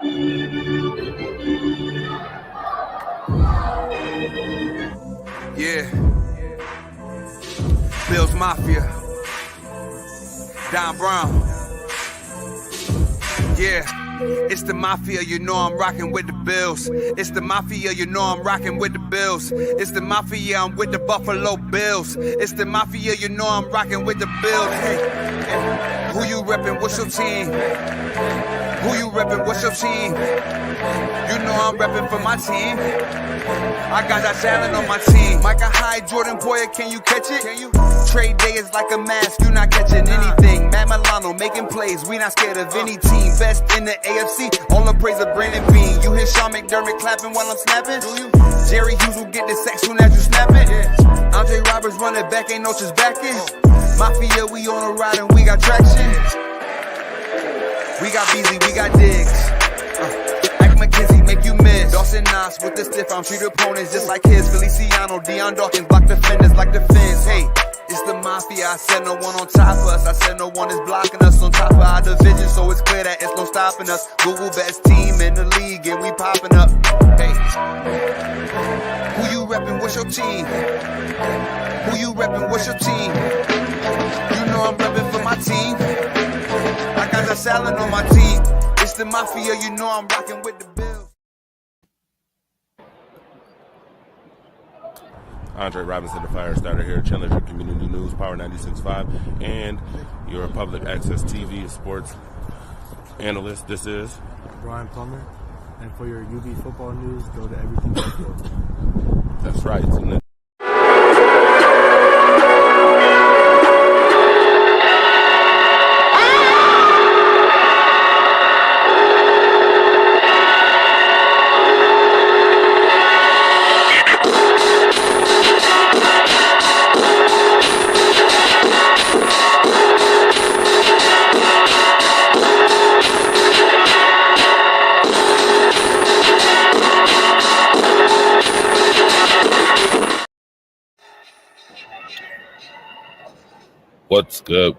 Yeah. Bills Mafia. Don Brown. Yeah. It's the Mafia, you know I'm rocking with the Bills. It's the Mafia, you know I'm rocking with the Bills. It's the Mafia, I'm with the Buffalo Bills. It's the Mafia, you know I'm rocking with the Bills. Hey, who you reppin'? What's your team? Who you reppin'? What's your team? You know I'm reppin' for my team. I got Josh Allen on my team. Micah Hyde, Jordan Poyer, can you catch it? Trade day is like a mask, you not catching anything. Matt Milano making plays, we not scared of any team. Best in the AFC, all the praise of Brandon Bean. You hear Sean McDermott clapping while I'm snapping? Jerry Hughes will get the sack soon as you snap it. Andre Roberts running back, ain't no just backing. Mafia, we on a ride and we got traction. We got Beasley, we got Diggs. McKenzie make you miss. Dawson Knox with the stiff arm, treat opponents just like his. Feliciano, Deion Dawkins block defenders like the fence. Hey, it's the Mafia. I said no one on top of us. I said no one is blocking us on top of our division, so it's clear that it's no stopping us. Google best team in the league and we popping up. Hey, who you reppin'? What's your team? Who you reppin'? What's your team? You know I'm reppin' for my team. I got Josh Allen on my team. It's the Mafia, you know I'm rocking with the Bills. Andre Robinson, the fire starter here at Challenger Community News, Power 96.5, and your public access TV sports analyst. This is Brian Plummer, and for your UB football news, go to Everything Buffalo. That's right.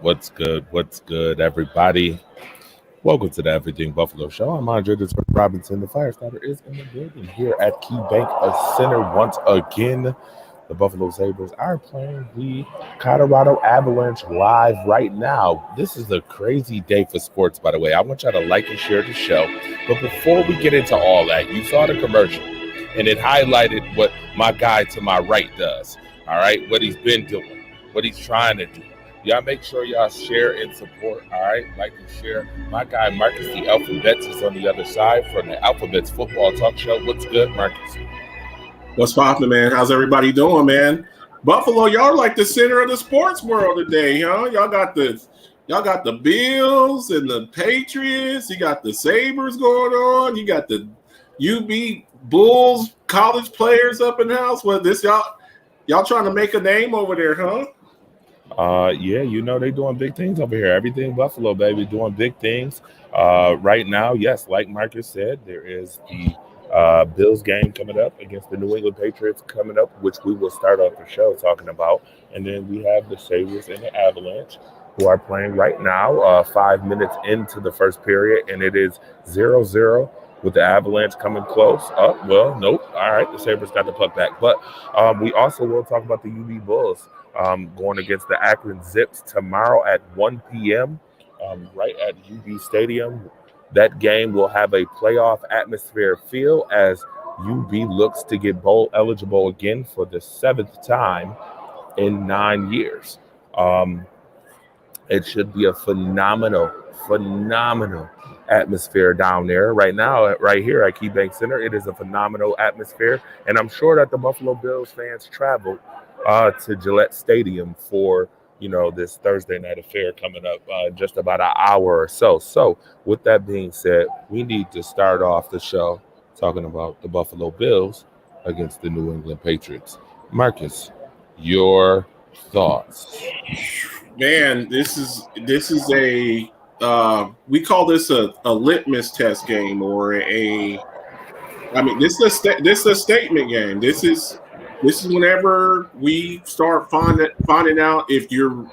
What's good, everybody? Welcome to the Everything Buffalo Show. I'm Andre Robinson. The fire starter is in the building here at KeyBank Center once again. The Buffalo Sabres are playing the Colorado Avalanche live right now. This is a crazy day for sports, by the way. I want y'all to like and share the show. But before we get into all that, you saw the commercial, and it highlighted what my guy to my right does, all right? What he's been doing, what he's trying to do. Y'all make sure y'all share and support, all right? Like and share. My guy, Marcus the Alphabets, is on the other side from the Alphabets Football Talk Show. What's good, Marcus? What's poppin', man? How's everybody doing, man? Buffalo, y'all like the center of the sports world today, huh? Y'all got the Bills and the Patriots. You got the Sabres going on. You got the UB Bulls college players up in the house. Well, this y'all trying to make a name over there, huh? Yeah, you know they doing big things over here. Everything Buffalo, baby, doing big things. Right now, yes, like Marcus said, there is the Bills game coming up against the New England Patriots coming up, which we will start off the show talking about. And then we have the Sabres and the Avalanche who are playing right now, 5 minutes into the first period, and it is 0-0 with the Avalanche coming close. Oh, well, nope. All right, the Sabres got the puck back. But we also will talk about the UB Bulls going against the Akron Zips tomorrow at 1 p.m. Right at UB Stadium. That game will have a playoff atmosphere feel as UB looks to get bowl eligible again for the 7th time in 9 years. It should be a phenomenal atmosphere down there right now, right here at KeyBank Center. It is a phenomenal atmosphere, and I'm sure that the Buffalo Bills fans traveled to Gillette Stadium for this Thursday night affair coming up just about an hour or so. So with that being said, we need to start off the show talking about the Buffalo Bills against the New England Patriots. Marcus, your thoughts? Man, this is a we call this a litmus test game, or this is a statement game. This is whenever we start finding out if you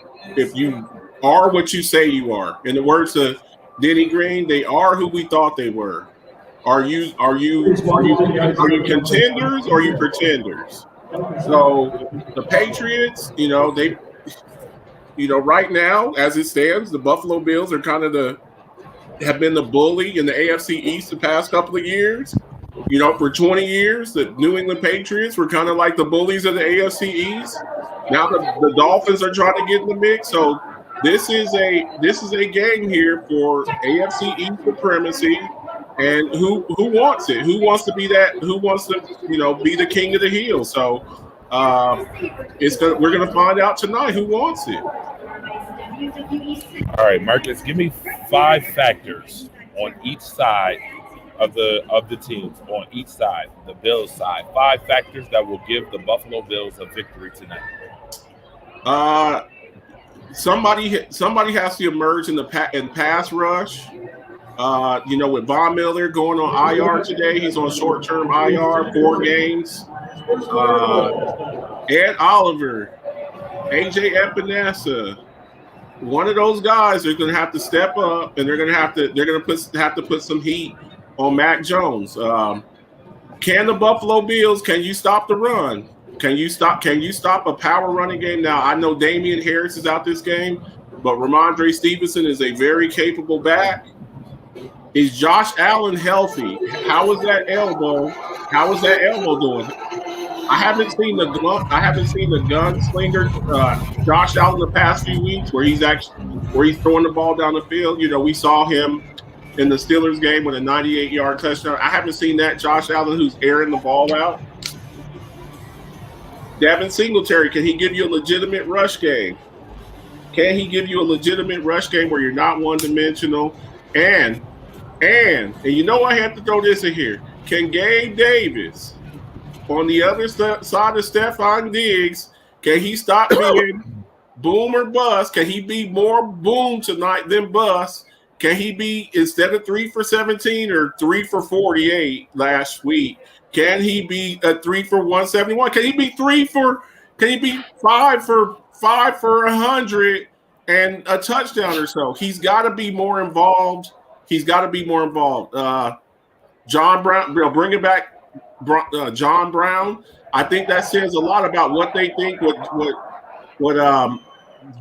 are what you say you are. In the words of Denny Green, they are who we thought they were. Are you contenders or are you pretenders? So the Patriots, right now as it stands, the Buffalo Bills are kind of have been the bully in the AFC East the past couple of years. For 20 years, the New England Patriots were kind of like the bullies of the AFC East. Now the Dolphins are trying to get in the mix. So this is a game here for AFC East supremacy. And who wants it? Who wants to be that? Who wants to be the king of the hill? So we're gonna find out tonight who wants it. All right, Marcus, give me 5 factors on each side of the teams, on each side, the Bills side. 5 factors that will give the Buffalo Bills a victory tonight. Somebody has to emerge in pass rush. With Von Miller going on IR today, he's on short-term IR, 4 games. Ed Oliver, AJ Epinesa, one of those guys are going to have to step up, and they're going to have to put some heat on Mac Jones. Can the Buffalo Bills? Can you stop the run? Can you stop a power running game? Now I know Damian Harris is out this game, but Ramondre Stevenson is a very capable back. Is Josh Allen healthy? How is that elbow? How is that elbow doing? I haven't seen the gunslinger Josh Allen the past few weeks where he's throwing the ball down the field. We saw him in the Steelers game with a 98-yard touchdown. I haven't seen that Josh Allen who's airing the ball out. Devin Singletary, can he give you a legitimate rush game? Can he give you a legitimate rush game where you're not one-dimensional? And I have to throw this in here. Can Gabe Davis, on the other side of Stephon Diggs, can he stop being boom or bust? Can he be more boom tonight than bust? Can he be, instead of 3 for 17 or 3 for 48 last week, can he be a 3 for 171? Can he be 5 for 100 and a touchdown or so? He's got to be more involved. John Brown, bringing back John Brown. I think that says a lot about what they think. What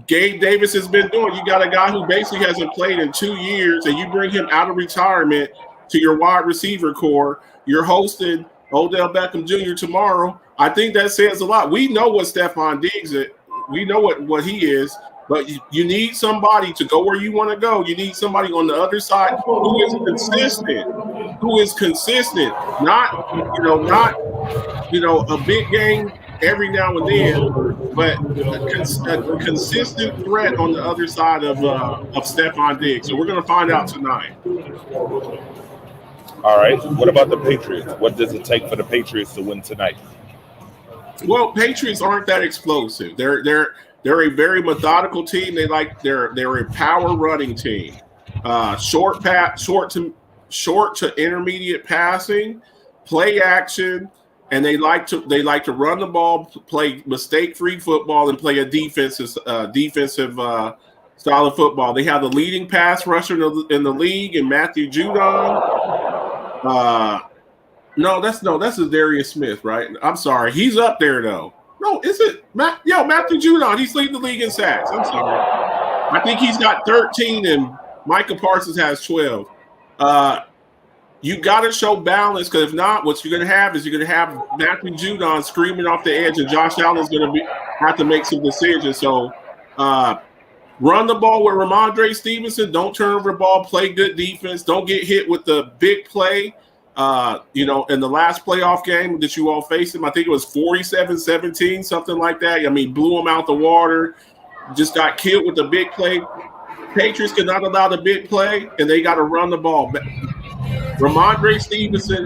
Gabe Davis has been doing. You got a guy who basically hasn't played in 2 years, and you bring him out of retirement to your wide receiver core. You're hosting Odell Beckham Jr. tomorrow. I think that says a lot. We know what Stephon Diggs is. We know what he is. But you need somebody to go where you want to go. You need somebody on the other side who is consistent. Not a big game every now and then, but a consistent threat on the other side of Stephon Diggs. So we're going to find out tonight. All right. What about the Patriots? What does it take for the Patriots to win tonight? Well, Patriots aren't that explosive. They're a very methodical team. They're a power running team. Short to intermediate passing, play action, and they like to run the ball, play mistake-free football, and play a defensive style of football. They have the leading pass rusher in the league in Matthew Judon. That's Darius Smith, right? I'm sorry, he's up there though. No, is it Matthew Judon? He's leading the league in sacks. I'm sorry. I think he's got 13 and Micah Parsons has 12. You got to show balance, because if not, what you're going to have Matthew Judon screaming off the edge, and Josh Allen's going to have to make some decisions. So run the ball with Ramondre Stevenson. Don't turn over the ball. Play good defense. Don't get hit with the big play. In the last playoff game that you all faced him, I think it was 47-17, something like that. I mean, blew him out the water, just got killed with the big play. Patriots cannot allow the big play, and they got to run the ball. Ramondre Stevenson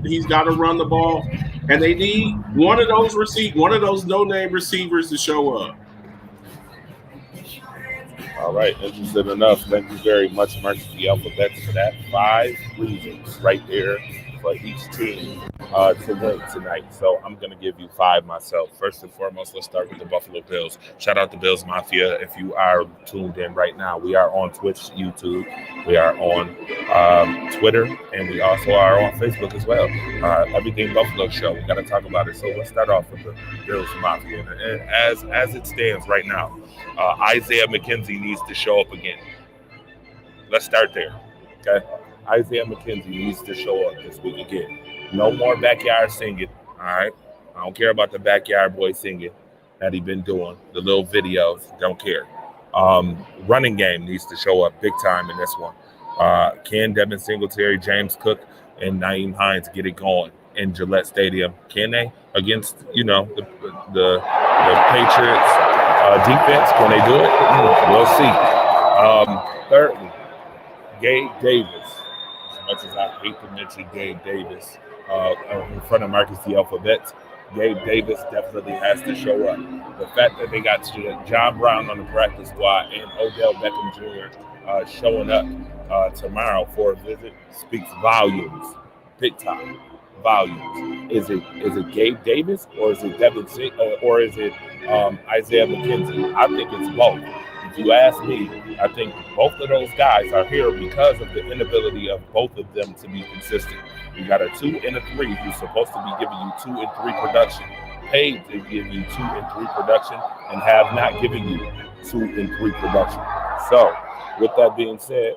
he's got to run the ball, and they need one of those no-name receivers to show up. All right, interesting enough. Thank you very much, Marcus the Alphabet, for that. 5 reasons right there for each team to win tonight. So I'm going to give you 5 myself. First and foremost, let's start with the Buffalo Bills. Shout out to Bills Mafia. If you are tuned in right now, we are on Twitch, YouTube. We are on Twitter, and we also are on Facebook as well. Everything Buffalo Show. We got to talk about it. So let's start off with the Bills Mafia. And as it stands right now, Isaiah McKenzie needs to show up again. Let's start there. Okay. Isaiah McKenzie needs to show up this week again. No more backyard singing. All right. I don't care about the backyard boy singing that he been doing. The little videos. Don't care. Running game needs to show up big time in this one. Can Devin Singletary, James Cook, and Nyheim Hines get it going in Gillette Stadium? Can they against the Patriots defense? Can they do it? We'll see. Thirdly, Gabe Davis. As much as I hate to mention Gabe Davis in front of Marcus the Alphabet, Gabe Davis definitely has to show up. The fact that they got John Brown on the practice squad and Odell Beckham Jr. Showing up tomorrow for a visit speaks volumes, big time volumes. Is it Gabe Davis or is it Devin or is it Isaiah McKenzie? I think it's both. If you ask me, I think both of those guys are here because of the inability of both of them to be consistent. You got a 2 and a 3 who's supposed to be giving you 2 and 3 production, paid to give you 2 and 3 production, and have not given you 2 and 3 production. So, with that being said,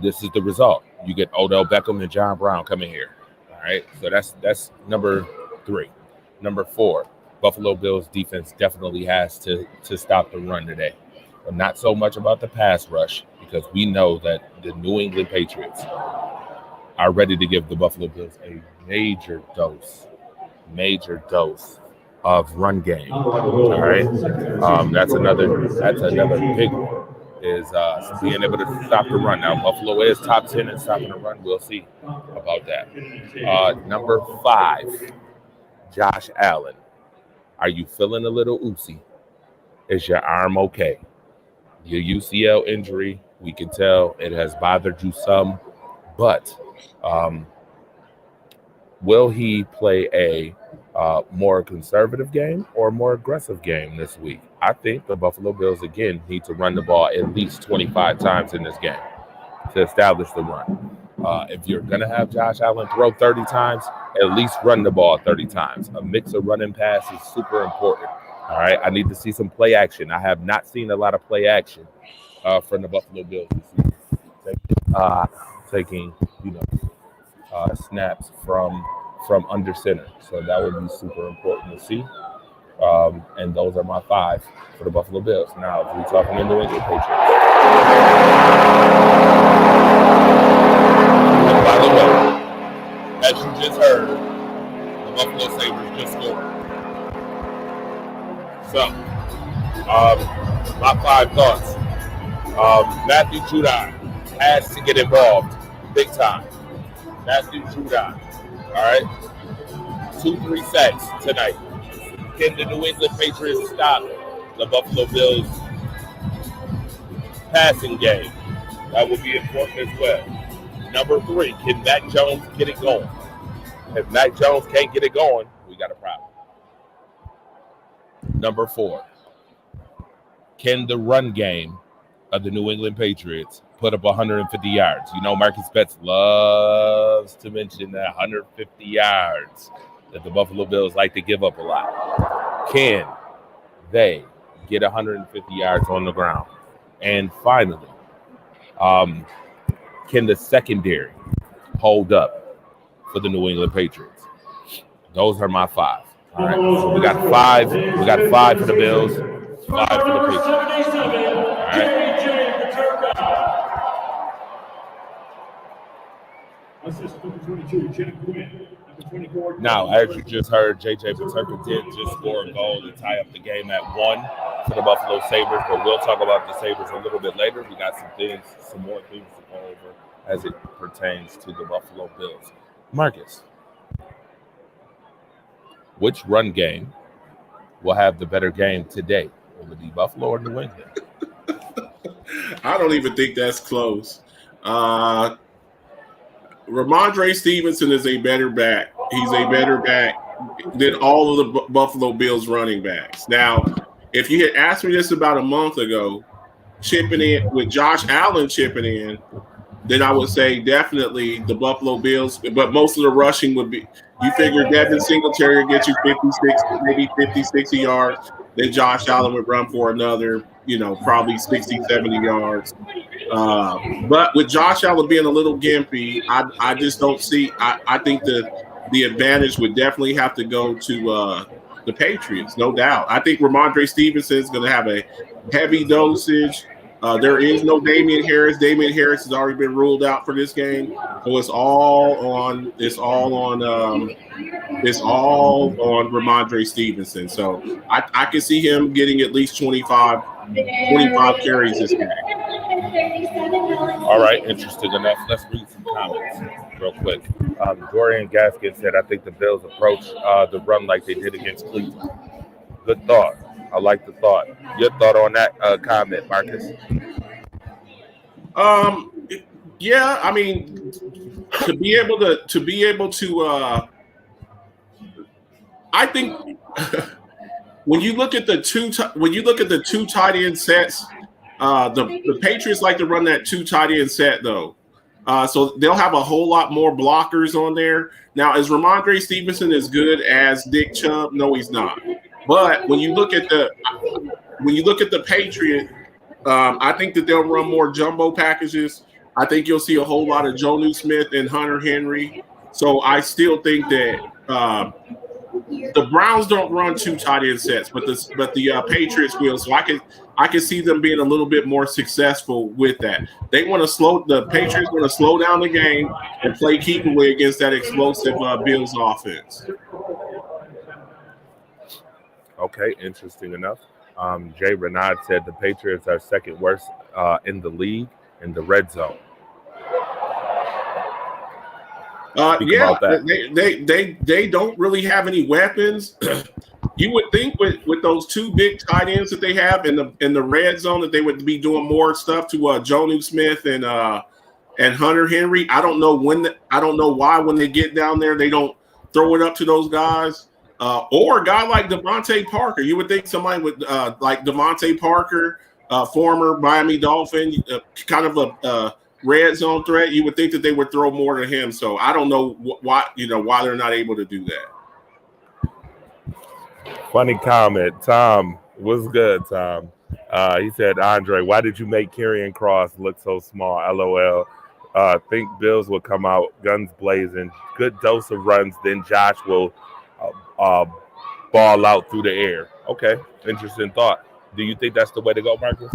this is the result. You get Odell Beckham and John Brown coming here. All right, so that's number 3. Number 4. Buffalo Bills defense definitely has to stop the run today. But not so much about the pass rush, because we know that the New England Patriots are ready to give the Buffalo Bills a major dose of run game. All right, that's another big one, is being able to stop the run. Now Buffalo is top 10 in stopping the run. We'll see about that. Number 5, Josh Allen. Are you feeling a little oozy? Is your arm okay? Your UCL injury, we can tell it has bothered you some, but will he play a more conservative game or more aggressive game this week? I think the Buffalo Bills, again, need to run the ball at least 25 times in this game to establish the run. If you're going to have Josh Allen throw 30 times, at least run the ball 30 times. A mix of running pass is super important. All right, I need to see some play action. I have not seen a lot of play action from the Buffalo Bills this season. Taking snaps from under center. So that would be super important to see. And those are my 5 for the Buffalo Bills. Now, if we're talking the New England Patriots. And by the way, as you just heard, the Buffalo Sabres just scored. So, my 5 thoughts. Matthew Judon has to get involved big time. Matthew Judon, all right? 2-3 sacks tonight. Can the New England Patriots stop the Buffalo Bills passing game? That will be important as well. Number 3, can Mac Jones get it going? If Mac Jones can't get it going, we got a problem. Number 4, can the run game of the New England Patriots put up 150 yards? You know, Marcus Betts loves to mention that 150 yards that the Buffalo Bills like to give up a lot. Can they get 150 yards on the ground? And finally, can the secondary hold up for the New England Patriots? Those are my 5. All right, so we got 5. We got 5 for the Bills, 5 for the Patriots. All right. Now, as you just heard, J.J. Paterka did just score a goal to tie up the game at 1 for the Buffalo Sabres, but we'll talk about the Sabres a little bit later. We got some more things to go over as it pertains to the Buffalo Bills. Marcus, which run game will have the better game today? Will it be Buffalo or New England? I don't even think that's close. Ramondre Stevenson is a better back. He's a better back than all of the Buffalo Bills running backs. Now, if you had asked me this about a month ago, chipping in with Josh Allen chipping in, then I would say definitely the Buffalo Bills. But most of the rushing would be, you figure Devin Singletary would get you 56, maybe 50, 60 yards. Then Josh Allen would run for another, probably 60, 70 yards. But with Josh Allen being a little gimpy, I just don't see. I think the advantage would definitely have to go to the Patriots, no doubt. I think Ramondre Stevenson is going to have a heavy dosage. There is no Damian Harris. Damian Harris has already been ruled out for this game, so it's all on Ramondre Stevenson. So I can see him getting at least 25 carries this game. All right, interesting enough. Let's read some comments real quick. Dorian Gaskin said, I think the Bills approach the run like they did against Cleveland. Good thought. I like the thought. Your thought on that comment, Marcus? Yeah, I mean, to be able to I think when you look at the two tight end sets, the Patriots like to run that 2 tight end set though. So they'll have a whole lot more blockers on there. Now, is Ramondre Stevenson as good as Nick Chubb? No, he's not. But when you look at the Patriot, I think that they'll run more jumbo packages. I think you'll see a whole lot of Jonnu Smith and Hunter Henry. So I still think that the Browns don't run 2 tight end sets, but the Patriots will. So I can see them being a little bit more successful with that. The Patriots want to slow down the game and play keep away against that explosive Bills offense. Okay, interesting enough. Jay Renaud said the Patriots are second worst in the league in the red zone. Yeah, they don't really have any weapons. You would think with those 2 big tight ends that they have in the red zone that they would be doing more stuff to Jonnu Smith and Hunter Henry. I don't know why when they get down there they don't throw it up to those guys. Or a guy like Devontae Parker. You would think somebody with like Devontae Parker, former Miami Dolphin, kind of a red zone threat. You would think that they would throw more to him. So I don't know why they're not able to do that. Funny comment. Tom, what's good, Tom? He said, Andre, why did you make Karrion Cross look so small? LOL. Think Bills will come out guns blazing. Good dose of runs. Then Josh will ball out through the air. Okay, interesting thought. Do you think that's the way to go, Marcus?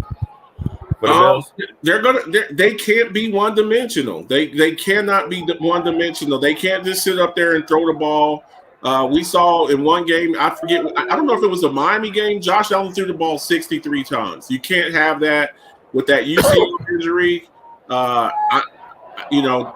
They can't be one dimensional. They cannot be one dimensional. They can't just sit up there and throw the ball. We saw in one game, I don't know if it was a Miami game, Josh Allen threw the ball 63 times. You can't have that with that UCL injury.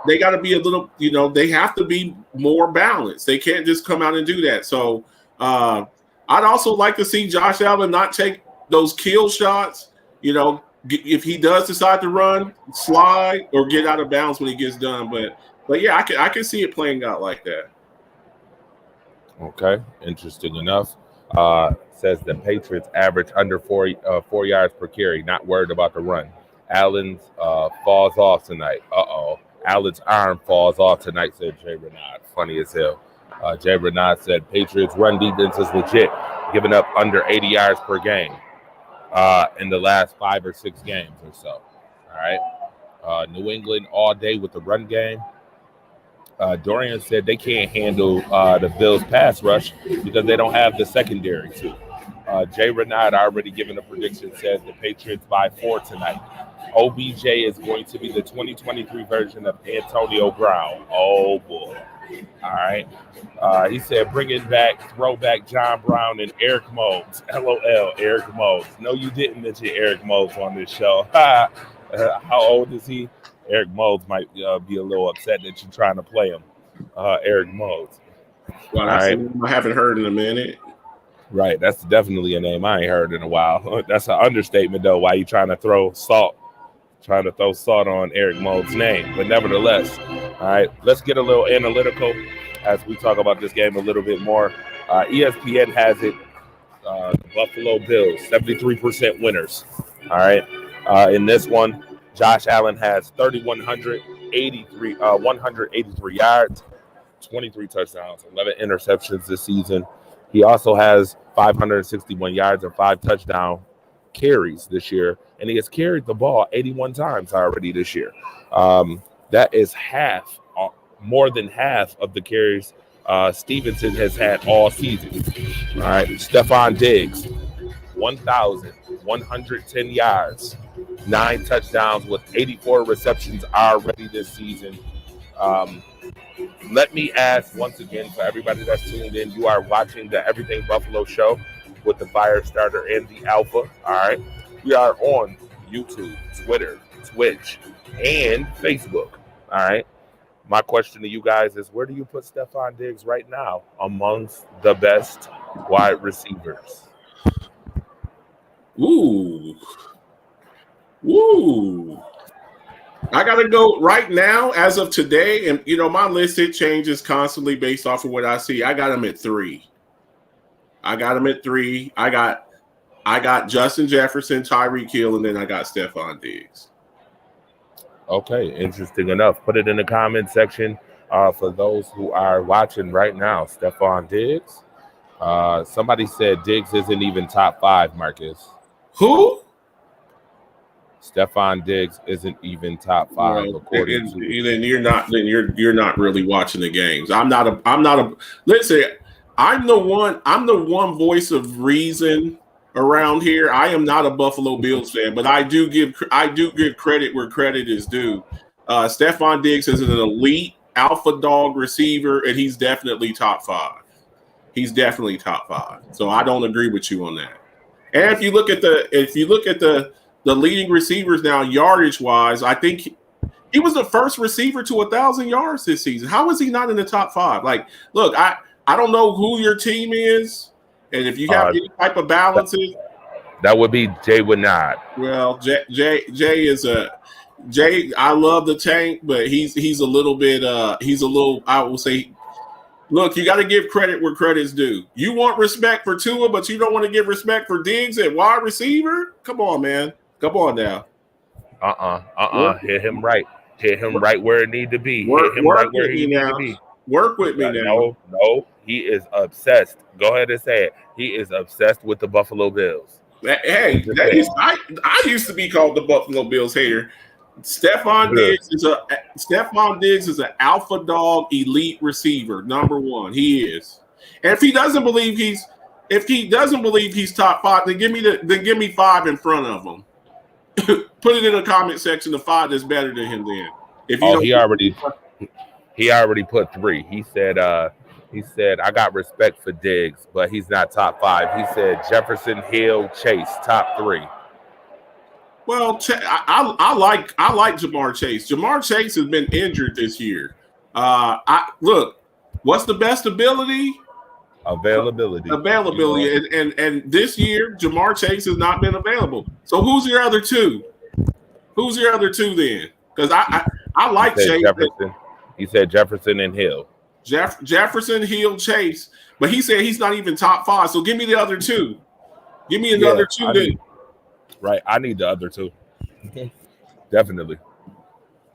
They got to be a little, they have to be more balanced. They can't just come out and do that. So I'd also like to see Josh Allen not take those kill shots. If he does decide to run, slide, or get out of bounds when he gets done. But yeah, I can see it playing out like that. Okay, interesting enough. Says the Patriots average under 4 yards per carry. Not worried about the run. Allen's falls off tonight. Allen's arm falls off tonight, said Jay Renaud. Funny as hell. Jay Renaud said Patriots run defense is legit, giving up under 80 yards per game in the last 5 or 6 games or so. All right. New England all day with the run game. Dorian said they can't handle the Bills' pass rush because they don't have the secondary to. Jay Renaud already given a prediction, says the Patriots by 4 tonight. OBJ is going to be the 2023 version of Antonio Brown. Oh, boy. All right. He said, bring it back, throwback John Brown and Eric Moulds. LOL, Eric Moulds. No, you didn't mention Eric Moulds on this show. How old is he? Eric Moulds might be a little upset that you're trying to play him. Eric Moulds. Well, that's a name I haven't heard in a minute. Right. That's definitely a name I ain't heard in a while. That's an understatement, though. Why you trying to throw salt Trying to throw salt on Eric Mold's name. But nevertheless, all right, let's get a little analytical as we talk about this game a little bit more. ESPN has it, the Buffalo Bills, 73% winners. All right. In this one, Josh Allen has 183 yards, 23 touchdowns, 11 interceptions this season. He also has 561 yards and 5 touchdown carries this year, and he has carried the ball 81 times already this year. That is more than half of the carries Stevenson has had all season. All right, Stephon Diggs, 1,110 yards, 9 touchdowns with 84 receptions already this season. Let me ask once again for everybody that's tuned in, you are watching the Everything Buffalo show with the Fire Starter and the Alpha. All right, we are on YouTube, Twitter, Twitch, and Facebook. All right. My question to you guys is, where do you put Stephon Diggs right now amongst the best wide receivers? Ooh. I got to go right now as of today. And, my list, it changes constantly based off of what I see. I got him at 3. I got Justin Jefferson, Tyreek Hill, and then I got Stephon Diggs. Okay, interesting enough. Put it in the comment section for those who are watching right now. Stephon Diggs. Somebody said Diggs isn't even top 5, Marcus. Who? Stephon Diggs isn't even top 5 according to. Then you're not not really watching the games. I'm not a listen, I'm the one voice of reason around here. I am not a Buffalo Bills fan, but I do give credit where credit is due. Stephon Diggs is an elite alpha dog receiver, and he's definitely top 5. So I don't agree with you on that. And if you look at the leading receivers now, yardage wise, I think he was the first receiver to 1,000 yards this season. How is he not in the top 5? Like, look, I don't know who your team is. And if you have any type of balances, that would be Jay Winard. Well, Jay is Jay. I love the tank, but he's a little bit. I will say, look, you got to give credit where credit's due. You want respect for Tua, but you don't want to give respect for Diggs at wide receiver. Come on, man. Come on now. Hit him right. Hit him right where it need to be. Work with me now. No. He is obsessed. Go ahead and say it. He is obsessed with the Buffalo Bills. Hey, I used to be called the Buffalo Bills hater. Stephon Diggs is an alpha dog elite receiver, number 1. He is. And if he doesn't believe he's top 5, then give me 5 in front of him. Put it in the comment section. The 5 that's better than him. Then, he already put 3. He said, I got respect for Diggs, but he's not top 5. He said Jefferson, Hill, Chase, top 3. Well, I like Jamar Chase. Jamar Chase has been injured this year. Look, what's the best ability? Availability. And this year, Jamar Chase has not been available. So who's your other 2? Who's your other 2 then? Because I like Chase. Jefferson. He said Jefferson and Hill. Jefferson, Hill, Chase, but he said he's not even top 5. So give me the other 2. Give me another 2 then. Right, I need the other 2. Definitely.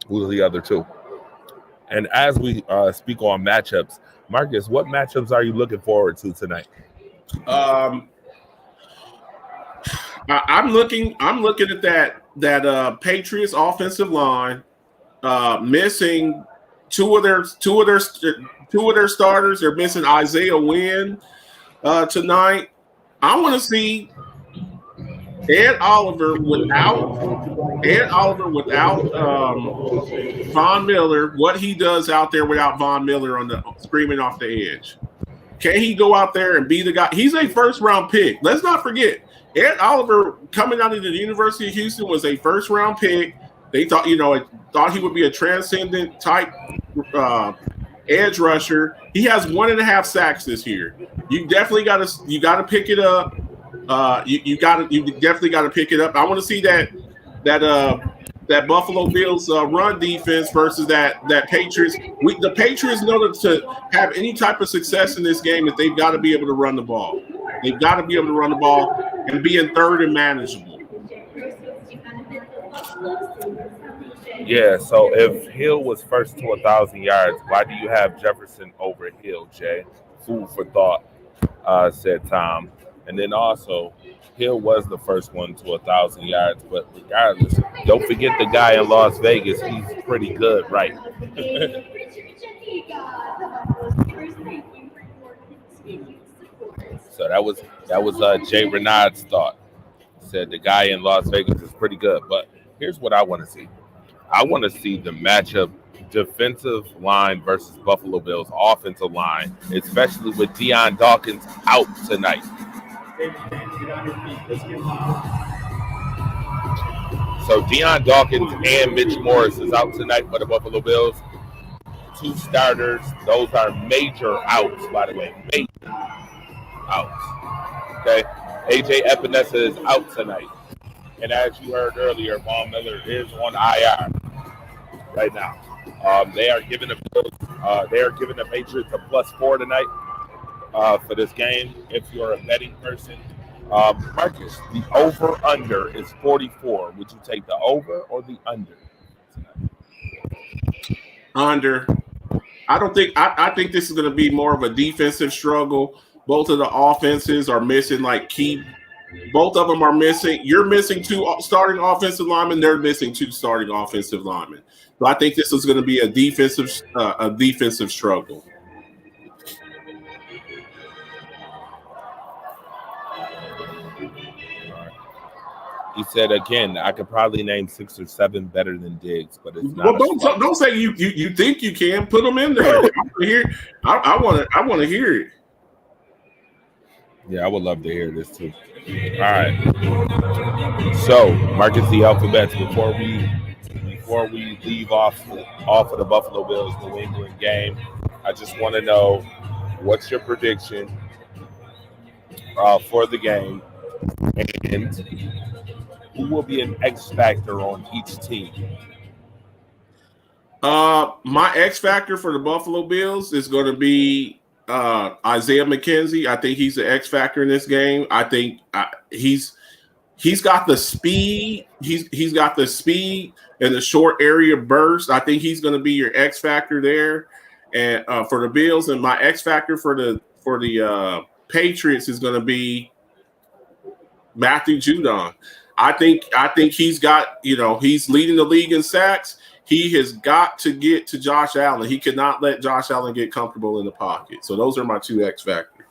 Who's the other 2? And as we speak on matchups, Marcus, what matchups are you looking forward to tonight? I'm looking at that Patriots offensive line, missing two of their starters. They're missing Isaiah Wynn tonight. I want to see Ed Oliver without Von Miller, what he does out there without Von Miller on the screaming off the edge. Can he go out there and be the guy? He's a first-round pick. Let's not forget, Ed Oliver coming out of the University of Houston was a first-round pick. They thought he would be a transcendent type edge rusher. He has 1.5 sacks this year. You definitely got to pick it up. You definitely got to pick it up. I want to see that that Buffalo Bills run defense versus that Patriots. The Patriots, in order to have any type of success in this game, that they've got to be able to run the ball. They've got to be able to run the ball and be in third and manageable. Yeah, so if Hill was first to 1,000 yards, why do you have Jefferson over Hill, Jay? Food for thought, said Tom. And then also, Hill was the first one to 1,000 yards, but regardless, don't forget the guy in Las Vegas. He's pretty good, right? So that was Jay Renaud's thought. Said the guy in Las Vegas is pretty good, but here's what I want to see. I want to see the matchup defensive line versus Buffalo Bills offensive line, especially with Deion Dawkins out tonight. So Deion Dawkins and Mitch Morris is out tonight for the Buffalo Bills. 2 starters. Those are major outs, by the way. Major outs. Okay. AJ Epinesa is out tonight. And as you heard earlier, Von Miller is on IR right now. They are giving the Patriots a +4 tonight for this game. If you're a betting person, Marcus, the over/under is 44. Would you take the over or the under tonight? Under. I think this is going to be more of a defensive struggle. Both of the offenses are missing key. Both of them are missing. You're missing 2 starting offensive linemen. They're missing 2 starting offensive linemen. So I think this is going to be a defensive struggle. He said again, I could probably name 6 or 7 better than Diggs, but it's not. Well, don't say you think you can. Put them in there. I want to hear it. Yeah, I would love to hear this too. All right. So, Marcus, the alphabets before we leave off of the Buffalo Bills New England game. I just want to know what's your prediction for the game, and who will be an X factor on each team? My X factor for the Buffalo Bills is going to be Isaiah McKenzie. I think he's the X factor in this game. I think he's got the speed. He's got the speed and the short area burst. I think he's going to be your X factor there, and for the Bills. And my X factor for the Patriots is going to be Matthew Judon. I think he's got, he's leading the league in sacks. He has got to get to Josh Allen. He cannot let Josh Allen get comfortable in the pocket. So those are my 2 X factors.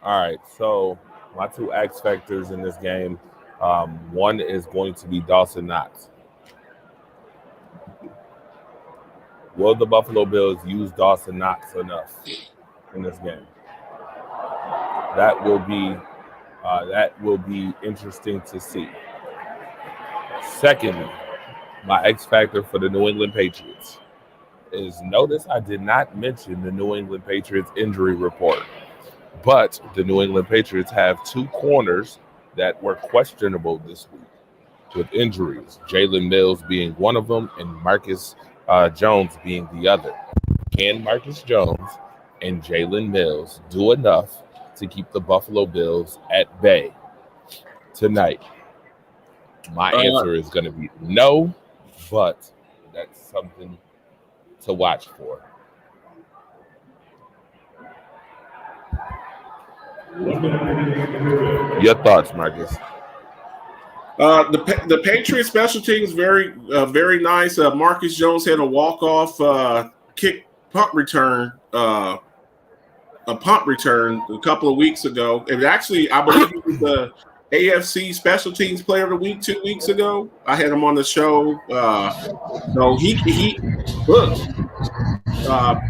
All right. So my 2 X factors in this game, one is going to be Dawson Knox. Will the Buffalo Bills use Dawson Knox enough in this game? That will be interesting to see. Secondly, my X factor for the New England Patriots is, notice I did not mention the New England Patriots injury report, but the New England Patriots have 2 corners that were questionable this week with injuries, Jalen Mills being one of them and Marcus Jones being the other. Can Marcus Jones and Jalen Mills do enough to keep the Buffalo Bills at bay tonight? My answer is going to be no, but that's something to watch for. Your thoughts, Marcus? The Patriots special teams very nice. Marcus Jones had a walk-off punt return a couple of weeks ago. And actually, I believe it was the AFC Special Teams Player of the Week 2 weeks ago. I had him on the show.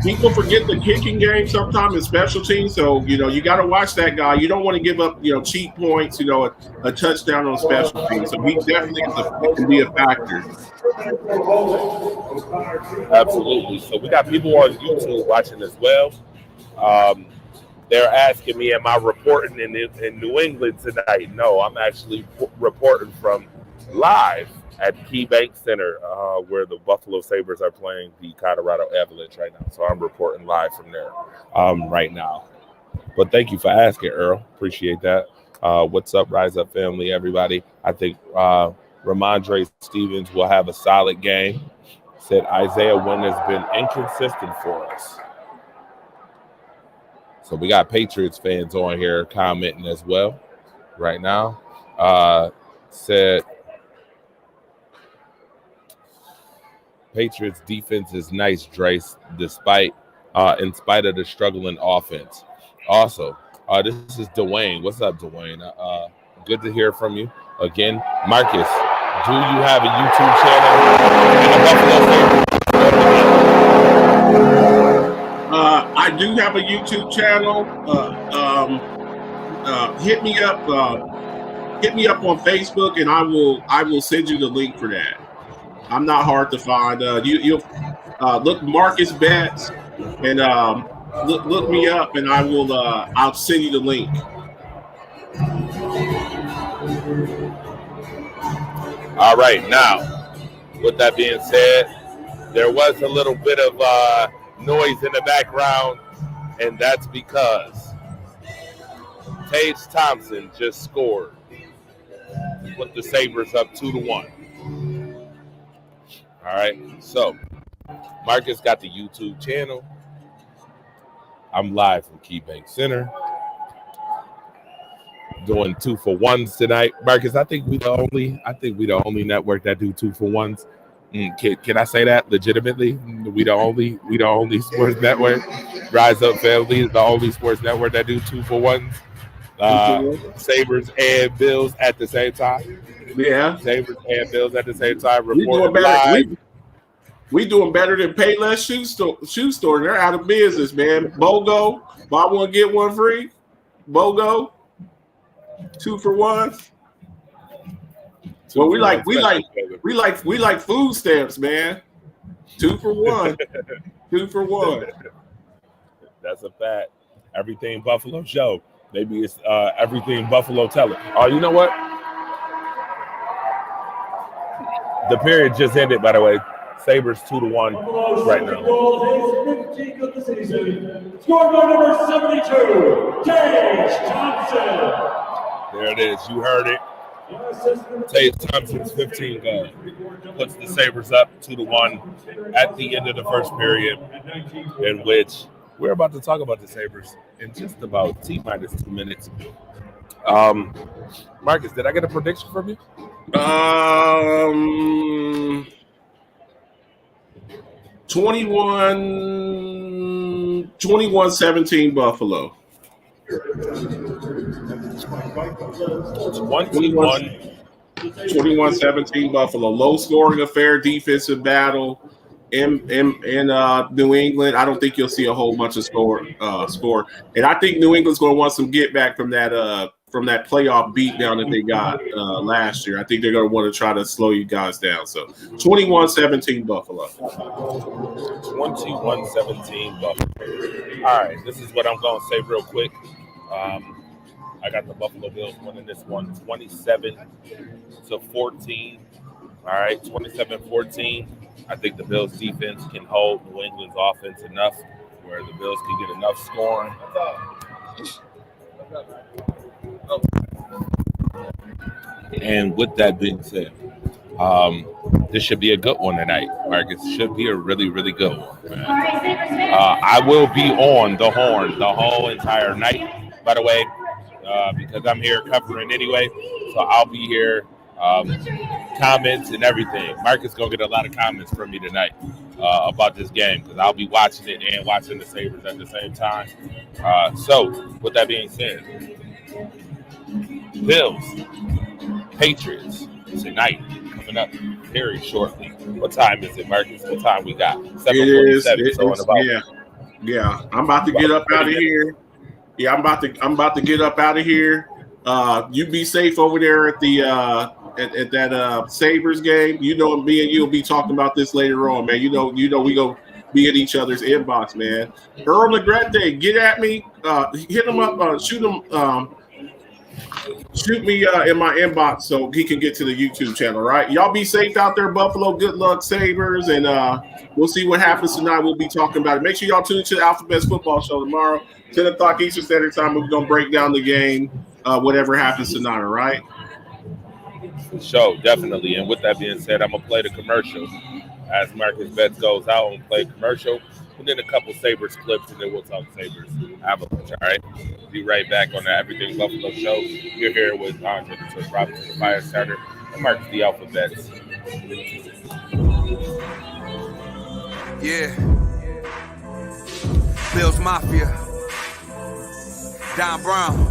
People forget the kicking game sometimes in special teams. So, you got to watch that guy. You don't want to give up, cheap points, a touchdown on special teams. So he definitely can be a factor. Absolutely. So we got people on YouTube watching as well. They're asking me, am I reporting in New England tonight? No, I'm actually reporting from live at KeyBank Center, where the Buffalo Sabres are playing the Colorado Avalanche right now. So I'm reporting live from there right now. But thank you for asking, Earl. Appreciate that. What's up, Rise Up family, everybody? I think Ramondre Stevens will have a solid game. Said Isaiah Wynn has been inconsistent for us. So we got Patriots fans on here commenting as well right now. Said Patriots defense is nice, Drace, in spite of the struggling offense. Also, this is Dwayne. What's up, Dwayne? Good to hear from you again. Marcus, do you have a YouTube channel? I do have a YouTube channel. Hit me up on Facebook, and I will send you the link for that. I'm not hard to find. You'll look Marcus Betts, and look me up, and I'll send you the link. All right, now, with that being said, there was a little bit of noise in the background, and that's because Tage Thompson just scored, put the Sabres up 2-1. All right, so Marcus got the YouTube channel. I'm live from KeyBank Center, doing 2-for-1s tonight. Marcus, I think we the only network that do 2-for-1s. Can I say that legitimately? We the only sports network. Rise Up family is the only sports network that do 2-for-1s. Sabres and Bills at the same time. Yeah, Sabres and Bills at the same time. We doing better than Payless Shoe Store. They're out of business, man. BOGO, buy one get one free. BOGO, 2-for-1. Well, we like food stamps, man. 2-for-1. 2-for-1. That's a fact. Everything Buffalo show. Maybe it's everything Buffalo tell it. Oh, you know what? The period just ended, by the way. Sabres 2-1 right now. Scoreboard number 72, Tage Thompson. There it is. You heard it. Tage Thompson's 15 goal puts the Sabres up 2-1 at the end of the first period, in which we're about to talk about the Sabres in just about T-minus 2 minutes. Marcus, did I get a prediction from you? 21-17 Buffalo. 21-17 Buffalo. Low scoring affair, defensive battle in New England. I don't think you'll see a whole bunch of score. And I think New England's going to want some get back from that playoff beatdown that they got last year. I think they're going to want to try to slow you guys down. So 21-17 Buffalo. 21-17 Buffalo. All right, this is what I'm going to say real quick. I got the Buffalo Bills winning this one 27-14. All right, 27-14. I think the Bills defense can hold New England's offense enough where the Bills can get enough scoring. And with that being said, this should be a good one tonight, Marcus. Should be a really, really good one. I will be on the horn the whole entire night, by the way, because I'm here covering anyway. So I'll be here, comments and everything. Marcus going to get a lot of comments from me tonight about this game because I'll be watching it and watching the Sabres at the same time. So with that being said, Bills, Patriots tonight coming up very shortly. What time is it, Marcus? What time we got? 7:47. Yeah. I'm about to get up out of here. Yeah, I'm about to get up out of here. You be safe over there at the at that Sabres game. You know, me and you'll be talking about this later on, man. You know, we go be in each other's inbox, man. Earl Negrete, get at me. Hit him up. Shoot him. shoot me in my inbox so he can get to the YouTube channel, right? Y'all be safe out there, Buffalo. Good luck, Sabres. And we'll see what happens tonight. We'll be talking about it. Make sure y'all tune into the Alphabets Football Show tomorrow, 10 o'clock Eastern Standard Time. We're going to break down the game, whatever happens tonight, all right? Show, definitely. And with that being said, I'm going to play the commercial. As Marcus Betts goes out, I'm going to play a commercial. And then a couple Sabres clips, and then we'll talk Sabres Avalanche, all right? Be right back on the Everything Buffalo show. You're here with Andre the Twitch Robinson, the Fire Starter, and Marcus the Alphabets. Yeah. Bills Mafia. Don Brown.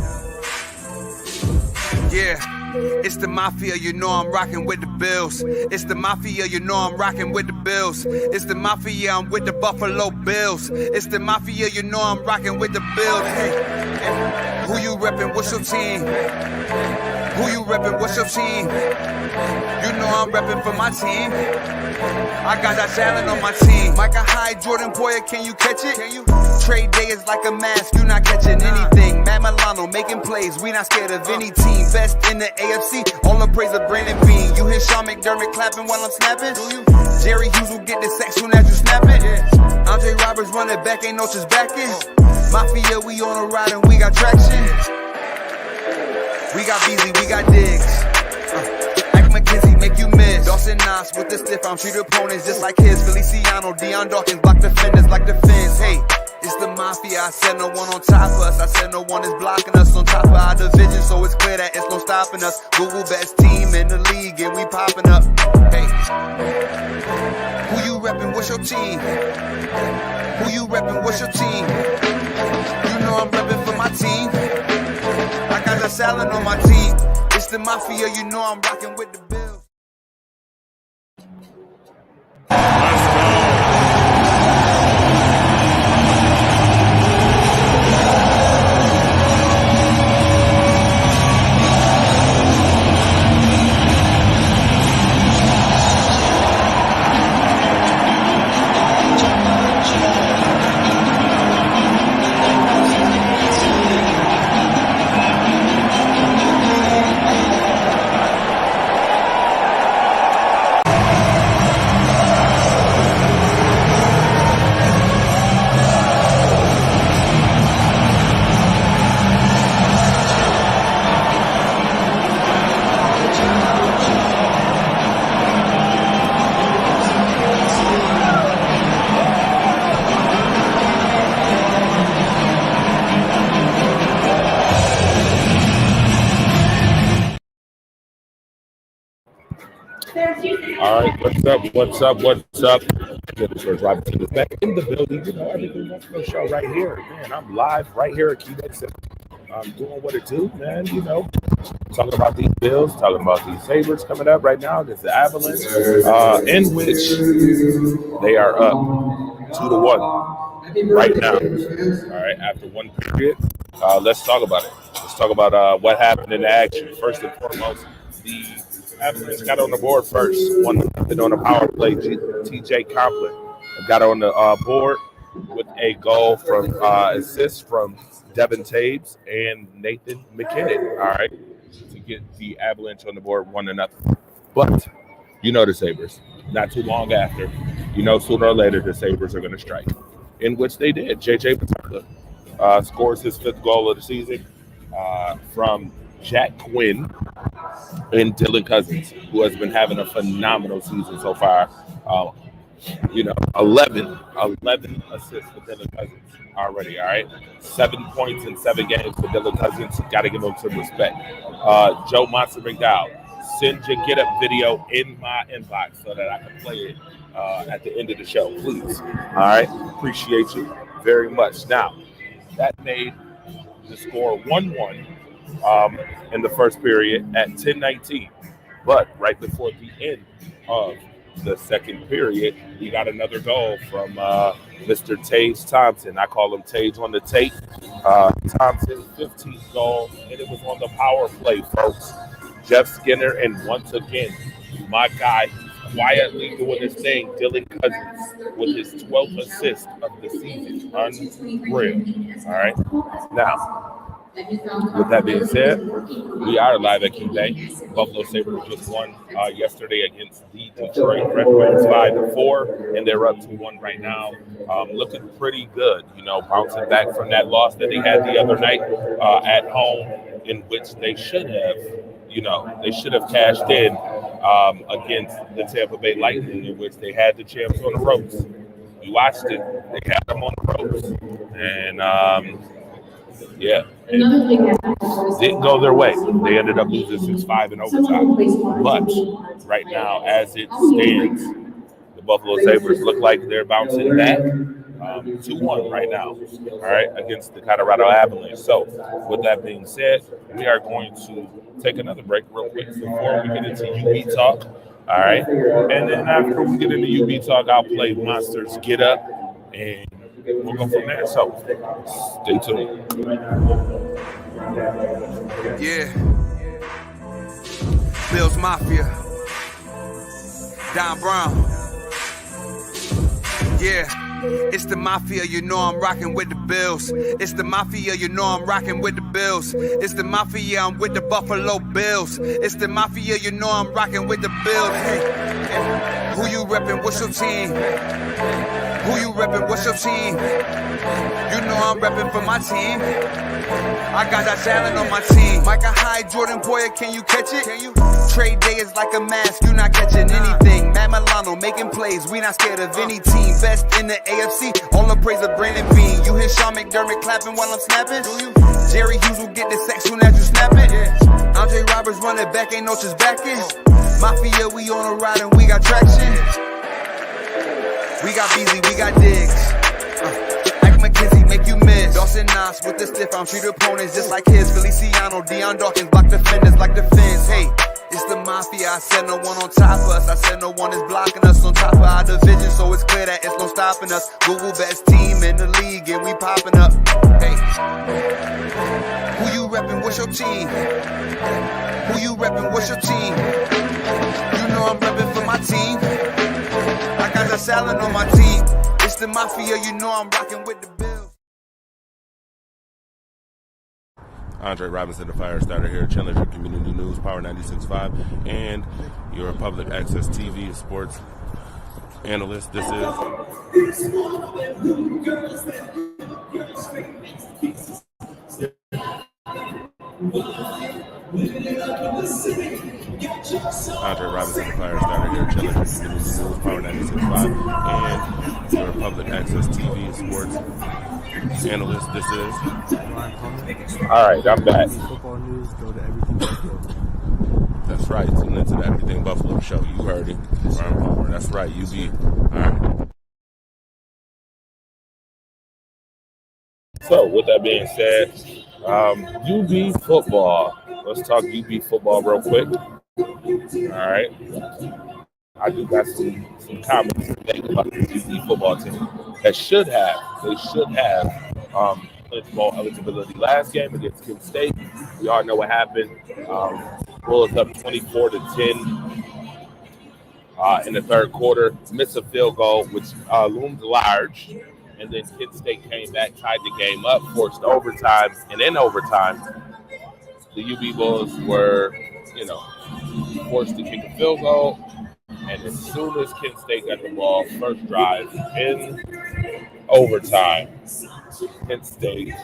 Yeah. It's the Mafia, you know I'm rocking with the Bills. It's the Mafia, you know I'm rocking with the Bills. It's the Mafia, I'm with the Buffalo Bills. It's the Mafia, you know I'm rocking with the Bills. Hey, who you reppin', what's your team? Who you reppin', what's your team? You know I'm reppin' for my team. I got that talent on my team. Micah Hyde, Jordan Poyer, can you catch it? Can you? Trade day is like a mask, you not catching anything. Matt Milano making plays, we not scared of any team. Best in the AFC, all the praise of Brandon Bean. You hear Sean McDermott clapping while I'm snapping? Do you? Jerry Hughes will get the sack soon as you snap it. Yeah. Andre Roberts running back, ain't no just backing. Mafia, we on a ride and we got traction. We got Beasley, we got Diggs. McKenzie make you miss. Dawson Knox with the stiff arm, treat opponents just like his. Feliciano, Deion Dawkins block defenders like the fence. Hey, it's the Mafia. I said no one on top of us. I said no one is blocking us on top of our division, so it's clear that it's no stopping us. Google best team in the league and we popping up. Hey, who you reppin'? What's your team? Who you reppin'? What's your team? You know I'm reppin' for my team. I got that salad on my team. It's the Mafia, you know I'm rocking with the Bills. All right, what's up? George Robinson is back in the building. You know, Everything Buffalo show right here. Man, I'm live right here at Keybank Center. I'm doing what it do, man. You know, talking about these Bills, talking about these Sabres coming up right now against the Avalanche, in which they are up 2-1 right now. All right, after one period. Let's talk about it. Let's talk about what happened in the action. First and foremost, the Avalanche got on the board first. One on the power play. TJ Complet got on the board with a goal from assist from Devin Taves and Nathan McKinnon. All right, to get the Avalanche on the board 1-0. But you know the Sabres. Not too long after, you know, sooner or later the Sabres are going to strike, in which they did. JJ Peterka scores his 5th goal of the season from Jack Quinn and Dylan Cousins, who has been having a phenomenal season so far. 11 assists for Dylan Cousins already, all right? 7 points in 7 games for Dylan Cousins. Got to give him some respect. Joe Monster McDowell, send your get-up video in my inbox so that I can play it at the end of the show, please. All right? Appreciate you very much. Now, that made the score 1-1 in the first period at 10:19. But right before the end of the second period, we got another goal from Mr. Tage Thompson. I call him Tage on the tape. Thompson, 15th goal, and it was on the power play, folks. Jeff Skinner, and once again, my guy quietly doing his thing, Dylan Cousins, with his 12th assist of the season. Unreal. All right. Now, With that being said, we are live at Key Bank. Buffalo Sabres just won yesterday against the Detroit Red Wings 5-4, and they're up 2-1 right now. Looking pretty good, bouncing back from that loss that they had the other night at home, in which they should have cashed in against the Tampa Bay Lightning, in which they had the champs on the ropes. You watched it; they had them on the ropes, and it didn't go their way. They ended up losing 6-5 in overtime. But right now, as it stands, the Buffalo Sabres look like they're bouncing back 2-1 right now, all right, against the Colorado Avalanche. So with that being said, we are going to take another break real quick before we get into UB Talk, all right? And then after we get into UB Talk, I'll play Monsters Get Up, and we'll go from there. So stay tuned. Yeah. Bills Mafia. Don Brown. Yeah. It's the Mafia, I'm rocking with the Bills. It's the Mafia, I'm rocking with the Bills. It's the Mafia, I'm with the Buffalo Bills. It's the Mafia, I'm rocking with the Bills. Hey. Who you reppin'? What's your team? Who you reppin'? What's your team? I'm reppin' for my team. I got that talent on my team. Micah Hyde, Jordan Poyer, can you catch it? Can you? Trade day is like a mask, you not catching anything. Matt Milano making plays, we not scared of any team. Best in the AFC, all the praise of Brandon Bean. You hear Sean McDermott clapping while I'm snapping? Do you? Jerry Hughes will get the sack soon as you snap it. Yeah. Andre Roberts running back, ain't no just backing. Mafia, we on a ride and we got traction. We got Beasley, we got Diggs. McKenzie make you miss. Dawson Knox with the stiff arm, treat opponents just like his. Feliciano, Deion Dawkins block defenders like the fence. Hey, it's the Mafia. I said no one on top of us. I said no one is blocking us on top of our division, so it's clear that it's no stopping us. Google best team in the league and we popping up. Hey, who you reppin'? What's your team? Who you reppin'? What's your team? I'm reppin' for my team. I got the salad on my team. It's the Mafia, I'm rocking with the Bills. Andre Robinson, the fire starter here at Challenger Community News, Power 96.5, and your public access TV and sports analyst. This is Andre Robinson, the fire starter here at Challenger Community News, Power 96.5, and your public access TV and sports analyst. This is all right. I'm back. Football news. Go to Everything Buffalo. That's right. Tune into the Everything Buffalo show. You heard it. That's right. UB. All right. So, with that being said, UB football. Let's talk UB football real quick. All right. I do got some comments to make about the UB football team. They should have eligibility last game against Kent State. We all know what happened. Bulls up 24-10 in the third quarter. Missed a field goal, which loomed large. And then Kent State came back, tied the game up, forced overtime. And in overtime, the UB Bulls were, forced to kick a field goal. And as soon as Kent State got the ball, first drive in overtime, Kent State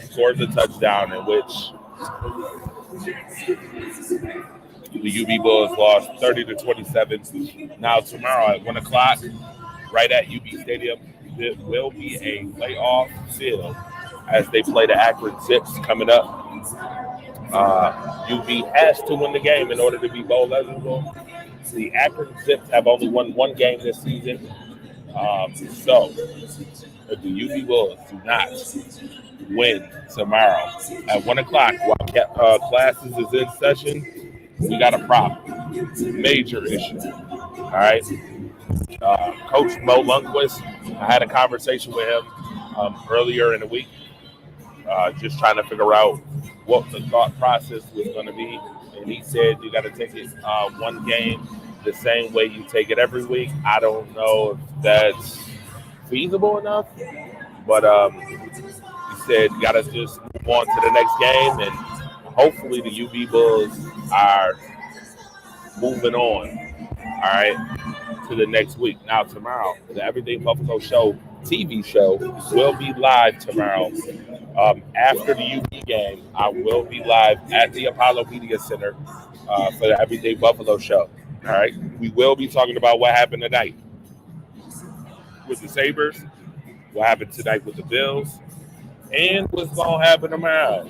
scored the touchdown in which the UB Bulls lost 30-27. Now tomorrow at 1 o'clock, right at UB Stadium, it will be a playoff field as they play the Akron Zips coming up. UB has to win the game in order to be bowl eligible. The Akron Zips have only won one game this season. So if the UB Bulls do not win tomorrow at 1 o'clock while classes is in session, we got a problem. Major issue. All right. Coach Mo Lundquist, I had a conversation with him earlier in the week, just trying to figure out what the thought process was going to be. And he said you got to take it one game the same way you take it every week. I don't know if that's feasible enough, but he said, got to just move on to the next game, and hopefully the UB Bulls are moving on, all right, to the next week. Now, tomorrow, the Everything Buffalo Show TV show will be live tomorrow. After the UB game, I will be live at the Apollo Media Center for the Everyday Buffalo Show. All right, we will be talking about what happened tonight with the Sabres, what happened tonight with the Bills, and what's going to happen tomorrow.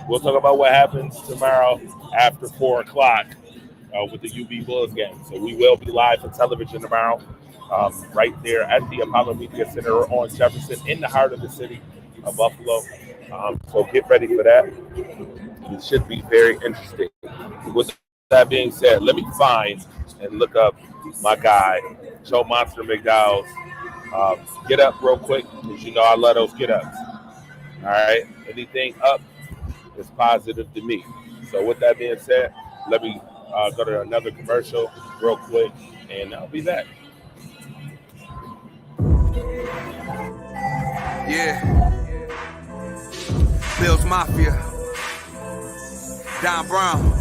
We'll talk about what happens tomorrow after 4 o'clock with the UB Bulls game. So we will be live for television tomorrow, right there at the Apollo Media Center on Jefferson in the heart of the city of Buffalo. So get ready for that. It should be very interesting. With that being said, let me find and look up my guy, Joe Monster McDowell's get up real quick, because you know I love those get ups. All right, anything up is positive to me. So with that being said, let me go to another commercial real quick, and I'll be back. Yeah. Bills Mafia. Don Brown.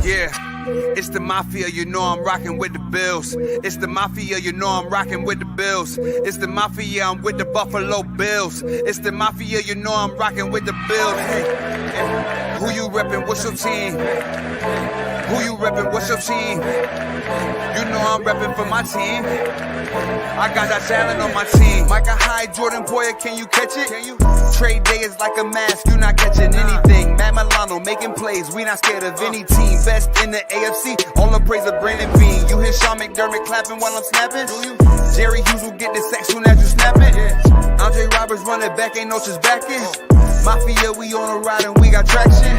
Yeah. It's the Mafia, you know I'm rocking with the Bills. It's the Mafia, you know I'm rocking with the Bills. It's the Mafia, I'm with the Buffalo Bills. It's the Mafia, you know I'm rocking with the Bills. Hey, who you reppin', what's your team? Who you reppin', what's your team? You know I'm reppin' for my team. I got that talent on my team. Micah Hyde, Jordan Poyer, can you catch it? Can you? Trade day is like a mask, you not catching anything. Matt Milano making plays, we not scared of any team. Best in the AFC, all the praise of Brandon Bean. You hear Sean McDermott clapping while I'm snapping? Do you? Jerry Hughes will get the sack soon as you snap it. Yeah. Andre Roberts running back, ain't no just backing. Mafia, we on a ride and we got traction.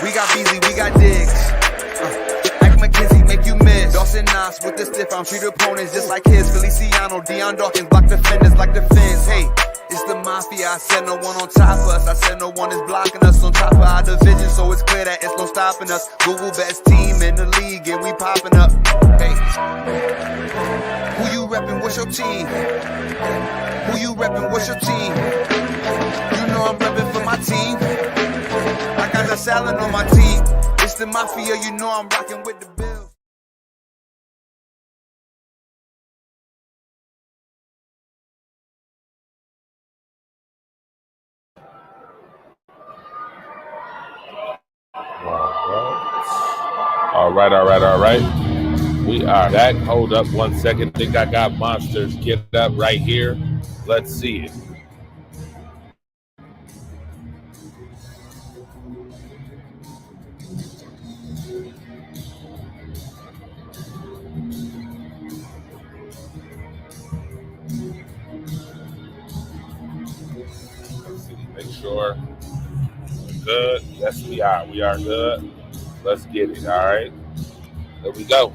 We got Beasley, we got Diggs. McKenzie make you miss. Dawson Knox with the stiff arm, treat opponents just like his. Feliciano, Deion Dawkins block defenders like the fence. Hey, it's the Mafia. I said no one on top of us. I said no one is blocking us on top of our division, so it's clear that it's no stopping us. Google best team in the league and we popping up. Hey, who you reppin'? What's your team? Who you reppin'? What's your team? You know I'm reppin' for my team. I got the salad on my team. It's the Mafia, you know I'm rocking with the Bills. All right. We are back. Hold up 1 second. I think I got Monsters get up right here. Let's see it. Make sure we're good. Yes, we are. We are good. Let's get it. All right. There we go.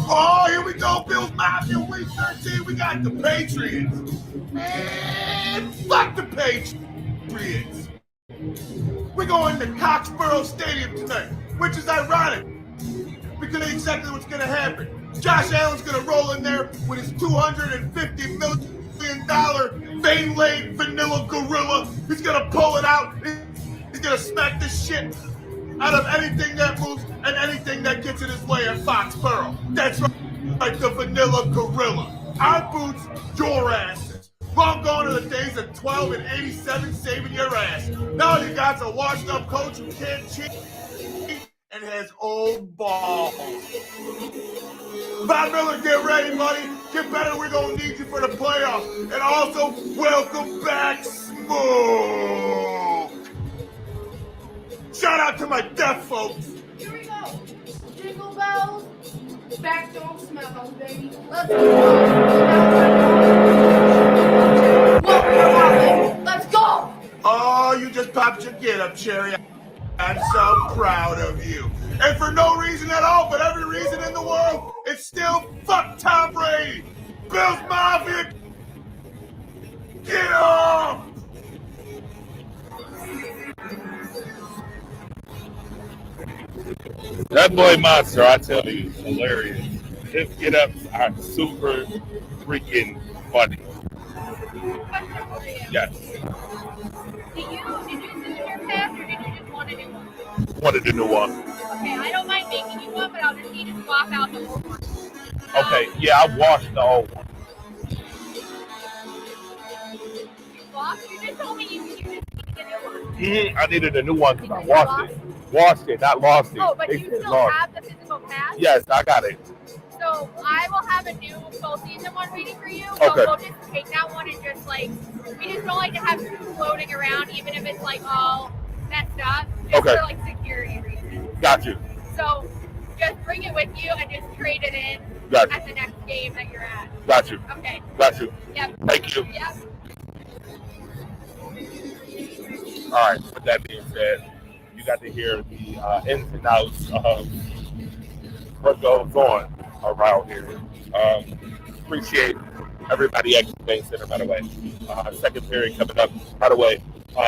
Oh, here we go, Bills Mafia, week 13. We got the Patriots. Man, fuck the Patriots. We're going to Coxborough Stadium tonight, which is ironic because that's exactly what's going to happen. Josh Allen's going to roll in there with his $250 million vein-laid vanilla gorilla. He's going to pull it out. He's going to smack the shit out of anything that moves and anything that gets in his way at Foxborough. That's right, like the vanilla gorilla. Our boots, your asses. Long gone are the days of 12 and 87 saving your ass. Now you got a washed-up coach who can't cheat and has old balls. Bob Miller, get ready, buddy. Get better. We're going to need you for the playoffs. And also, welcome back, Smoke. Shout out to my deaf folks. Here we go. Jingle bells. Back door smells, baby. Let's go. Let's go. Oh, you just popped your get up, Cherry. I'm so proud of you. And for no reason at all, but every reason in the world, it's still fuck Tom Brady. Bills Mafia. Get off. That boy Monster, I tell you, hilarious. His get-ups are super freaking funny. Question for you. Yes. Did you sue your past or did you just want a new one? Wanted a new one. Okay, I don't mind making you one, but I'll just need to swap out the old one. Okay, yeah, I washed the old one. You just told me you just need to get a new one. I needed a new one because I washed it. Washed it, not lost it. Oh, but They you said still lost. have the physical pass? Yes, I got it. So I will have a new full season one waiting for you. So Okay. we'll just take that one and just like, we just don't like to have two floating around, even if it's like all messed up, just Okay. for like security reasons. Got you. So just bring it with you and just trade it in Got you. at the next game that you're at. Got you. Okay. Got you. Yep. Thank you. Yep. All right. With that being said, you got to hear the ins and outs of what goes on around here. Appreciate everybody at the Bank Center, by the way. Second period coming up. By the way,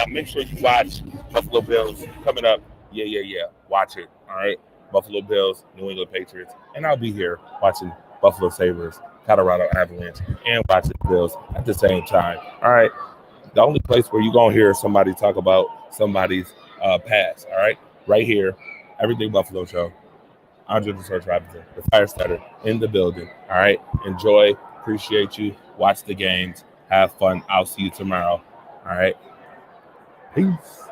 make sure you watch Buffalo Bills coming up. Yeah. Watch it. All right. Buffalo Bills, New England Patriots. And I'll be here watching Buffalo Sabres, Colorado Avalanche, and watching the Bills at the same time. All right. The only place where you're going to hear somebody talk about somebody's past. All right. Right here. Everything Buffalo Show. Andre the Search Robinson, the fire starter in the building. All right. Enjoy. Appreciate you. Watch the games. Have fun. I'll see you tomorrow. All right. Peace.